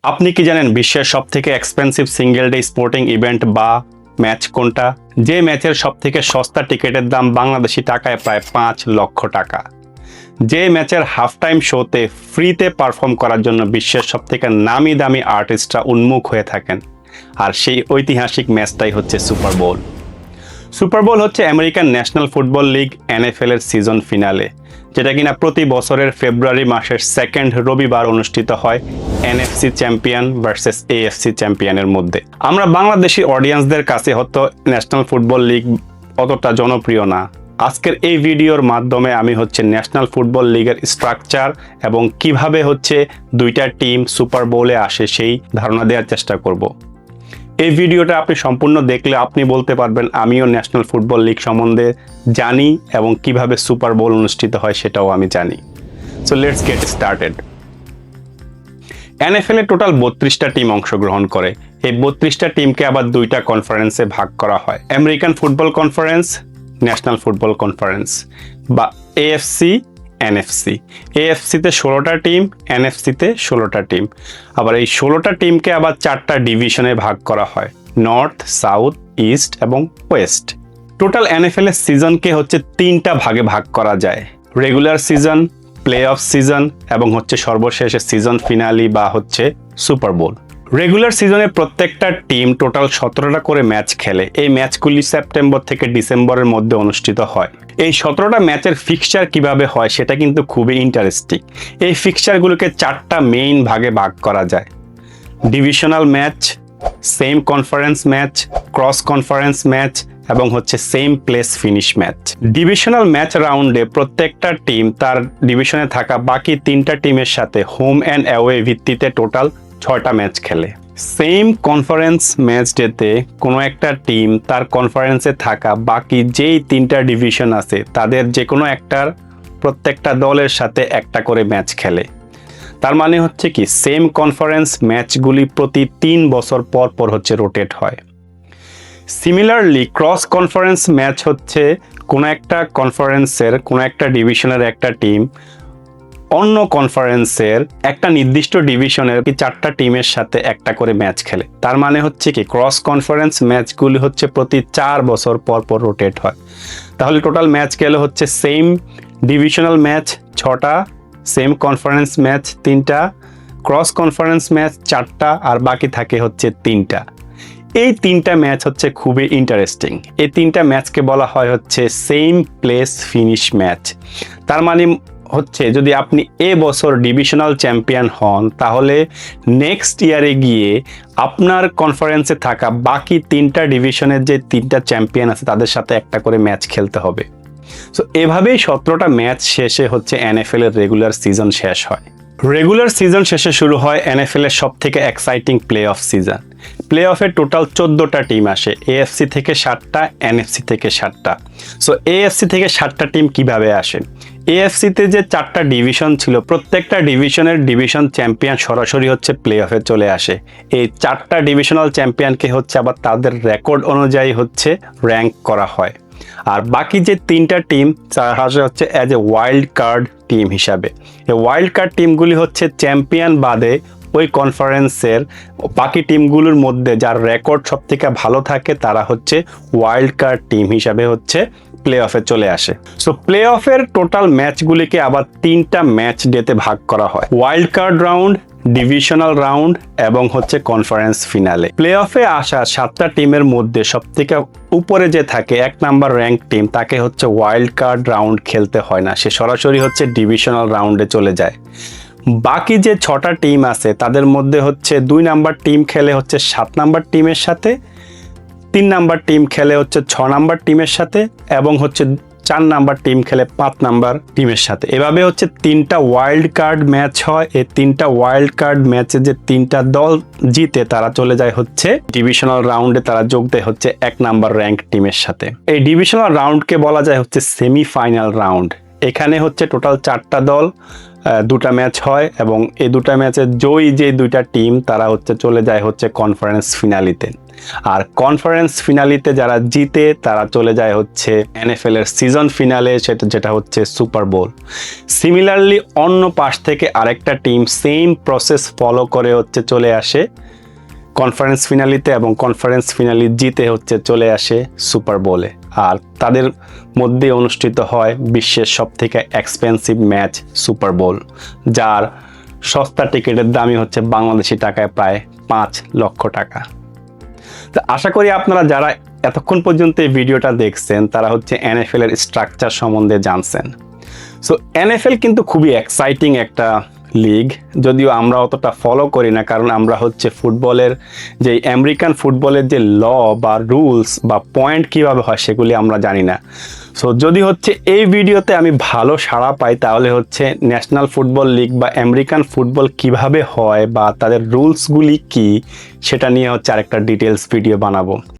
আপনি কি জানেন বিশ্বের সবথেকে expensive single day sporting event বা ম্যাচ কোনটা? যে ম্যাচের সবথেকে সস্তা টিকিটের দাম বাংলাদেশি টাকায় প্রায় 5 লক্ষ টাকা। যে ম্যাচের হাফ টাইম শোতে ফ্রিতে পারফর্ম করার জন্য বিশ্বের সবথেকে নামি দামি আর্টিস্টরা উন্মুখ হয়ে থাকেন। আর সেই ঐতিহাসিক ম্যাচটাই হচ্ছে সুপার বোল। সুপার বোল হচ্ছে American national football league NFL এর সিজন ফিনালে, যেটা কিনা প্রতি বছরের ফেব্রুয়ারি মাসের সেকেন্ড রবিবার অনুষ্ঠিত হয় NFC চ্যাম্পিয়ন ভার্সেস AFC চ্যাম্পিয়নের মধ্যে। আমরা বাংলাদেশি অডিয়েন্সদের কাছে হয়তো ন্যাশনাল ফুটবল লিগ অতটা জনপ্রিয় না। আজকের এই ভিডিওর মাধ্যমে আমি হচ্ছে ন্যাশনাল ফুটবল লিগের স্ট্রাকচার এবং কিভাবে হচ্ছে দুইটা টিম সুপার বোলে আসে সেই ধারণা দেওয়ার চেষ্টা করব। এই ভিডিওটা আপনি সম্পূর্ণ দেখলে আপনি বলতে পারবেন আমিও ন্যাশনাল ফুটবল লিগ সম্বন্ধে জানি এবং কিভাবে সুপার বোল অনুষ্ঠিত হয় সেটাও আমি জানি। So let's get started. NFL এ টোটাল 32টা টিম অংশগ্রহণ করে। এই 32টা টিমকে আবার দুইটা কনফারেন্সে ভাগ করা হয়, American football conference, national football conference বা AFC NFC। AFC-তে 16টা টিম, NFC-তে 16টা টিম। আবার এই 16টা টিমকে আবার 4টা ডিভিশনে ভাগ করা হয়, নর্থ, সাউথ, ইস্ট এবং ওয়েস্ট। টোটাল NFL এর সিজনকে হচ্ছে 3টা ভাগে ভাগ করা যায়, regular season, play off season এবং হচ্ছে সর্বশেষে সিজন ফিনালি বা হচ্ছে সুপার বোল। রেগুলার সিজনে প্রত্যেকটা টিম টোটাল 17টা করে ম্যাচ খেলে। এই ম্যাচগুলি সেপ্টেম্বর থেকে ডিসেম্বরের মধ্যে অনুষ্ঠিত হয়। এই 17টা ম্যাচের ফিক্সচার কিভাবে হয় সেটা কিন্তু খুবই ইন্টারেস্টিং। এই ফিক্সচারগুলোকে 4টা মেইন ভাগে ভাগ করা যায়, divisional match, same conference match, cross conference match এবং হচ্ছে same place finish match. Divisional match রাউন্ডে প্রত্যেকটা টিম তার ডিভিশনে থাকা বাকি 3টা টিমের সাথে হোম অ্যান্ড অ্যাওয়ে ভিত্তিতে টোটাল 6টা ম্যাচ খেলে। সেম কনফারেন্স ম্যাচ ডেতে কোনো একটা টিম তার কনফারেন্সে থাকা বাকি যেই 3টা ডিভিশন আছে তাদের যে কোনো একটার প্রত্যেকটা দলের সাথে একটা করে ম্যাচ খেলে। তার মানে হচ্ছে কি, সেম কনফারেন্স ম্যাচগুলি প্রতি 3 বছর পর পর হচ্ছে রোটেট হয়। সিমিলারলি ক্রস কনফারেন্স ম্যাচ হচ্ছে কোনো একটা কনফারেন্সের কোনো একটা ডিভিশনের একটা টিম অন্য কনফারেন্সের একটা নির্দিষ্ট ডিভিশনের 4টা টিমের সাথে একটা করে ম্যাচ খেলে। তার মানে হচ্ছে কি, ক্রস কনফারেন্স ম্যাচগুলি হচ্ছে প্রতি 4 বছর পর পর রোটেট হয়। তাহলে টোটাল ম্যাচ গেল হচ্ছে সেম ডিভিশনাল ম্যাচ 6টা, সেম কনফারেন্স ম্যাচ 3টা, ক্রস কনফারেন্স ম্যাচ 4টা আর বাকি থাকে হচ্ছে 3টা। এই 3টা ম্যাচ হচ্ছে খুবই ইন্টারেস্টিং। এই 3টা ম্যাচকে বলা হয় হচ্ছে সেম প্লেস ফিনিশ ম্যাচ। তার মানে হচ্ছে যদি আপনি বছর ডিভিশনাল চ্যাম্পিয়ন হন তাহলে নেক্সট ইয়ারে গিয়ে আপনার কনফারেন্সে থাকা বাকি 3টা ডিভিশনের যে 3টা চ্যাম্পিয়ন আছে তাদের সাথে একটা করে ম্যাচ খেলতে হবে। সো এভাবেই 17টা ম্যাচ শেষে হচ্ছে NFL এর রেগুলার সিজন শেষ হয়। রেগুলার সিজন শেষে শুরু হয় NFL এর সব থেকে exciting play off season. Play অফে টোটাল 14টা টিম আসে, AFC থেকে 7টা, NFC থেকে 7টা। সো AFC থেকে 7টা টিম কিভাবে আসে? AFC-তে যে 4টা ডিভিশন ছিল প্রত্যেকটা ডিভিশনের ডিভিশন চ্যাম্পিয়ন সরাসরি হচ্ছে প্লে অফে চলে আসে। এই 4টা ডিভিশনাল চ্যাম্পিয়নকে হচ্ছে আবার তাদের রেকর্ড অনুযায়ী হচ্ছে র্যাঙ্ক করা হয়। আর বাকি যে 3টা টিম তারা হচ্ছে as a wild card team হিসাবে। এই ওয়াইল্ড কার্ড টিমগুলি হচ্ছে চ্যাম্পিয়ন বাদে ওই কনফারেন্সের বাকি টিমগুলোর মধ্যে যার রেকর্ড সব থেকে ভালো থাকে তারা হচ্ছে ওয়াইল্ড কার্ড টিম হিসাবে হচ্ছে প্লে অফে চলে আসে। সো প্লে অফের টোটাল ম্যাচগুলিকে আবার 3টা ম্যাচ ডেতে ভাগ করা হয়, wild card round, divisional round এবং হচ্ছে কনফারেন্স ফিনালে। প্লে অফে আসা 7টা টিমের মধ্যে সবথেকে উপরে যে থাকে 1 নাম্বার র্যাঙ্ক টিম তাকে হচ্ছে ওয়াইল্ড কার্ড রাউন্ড খেলতে হয় না, সে সরাসরি হচ্ছে ডিভিশনাল রাউন্ডে চলে যায়। বাকি যে 6টা টিম আছে তাদের মধ্যে হচ্ছে 2 নাম্বার টিম খেলে হচ্ছে 7 নাম্বার টিমের সাথে, 3 নাম্বার টিম খেলে হচ্ছে 6 নাম্বার টিমের সাথে এবং হচ্ছে 4 নাম্বার টিম খেলে 5 নাম্বার টিমের সাথে। এভাবে হচ্ছে 3টা ওয়াইল্ড কার্ড ম্যাচ হয়। এই 3টা ওয়াইল্ড কার্ড ম্যাচে যে 3টা দল জিতে তারা চলে যায় হচ্ছে ডিভিশনাল রাউন্ডে, তারা যোগ দেয় হচ্ছে 1 নাম্বার র্যাঙ্ক টিমের সাথে। এই ডিভিশনাল রাউন্ডকে বলা যায় হচ্ছে সেমিফাইনাল রাউন্ড। এখানে হচ্ছে টোটাল 4টা দল দুটা ম্যাচ হয় এবং এই দুটা ম্যাচে জয়ী যে দুইটা টিম তারা চলে যায় কনফারেন্স ফিনালিতে। আর কনফারেন্স ফিনালিতে যারা জিতে তারা চলে যায় এনএফএল এর সিজন ফিনালে, যেটা সুপার বোল। সিমিলারলি অন্য পাশ থেকে আরেকটা টিম সেম প্রসেস ফলো করে চলে আসে কনফারেন্স ফিনালিতে এবং কনফারেন্স ফিনালি জিতে চলে আসে সুপার বোলে। আর তাদের মধ্যে অনুষ্ঠিত হয় বিশ্বের সবথেকে এক্সপেন্সিভ ম্যাচ সুপার বোল, যার সস্তা টিকিটের দামই বাংলাদেশি টাকায় প্রায় 5 লক্ষ টাকা। তো আশা করি আপনারা যারা এতক্ষণ পর্যন্ত এই ভিডিওটা দেখছেন তারা এনএফএল এর স্ট্রাকচার সম্বন্ধে জানছেন। সো এনএফএল কিন্তু খুবই এক্সাইটিং একটা লিগ, যদিও আমরা অতটা ফলো করি না, কারণ আমরা ফুটবলের যে আমেরিকান ফুটবলের যে ল বা রুলস বা পয়েন্ট কিভাবে হয় সেগুলি আমরা জানি না। সো যদি এই ভিডিওতে আমি ভালো সাড়া পাই তাহলে ন্যাশনাল ফুটবল লিগ বা আমেরিকান ফুটবল কিভাবে হয় বা তাদের রুলসগুলি কি সেটা নিয়ে আরেকটা ডিটেলস ভিডিও বানাবো।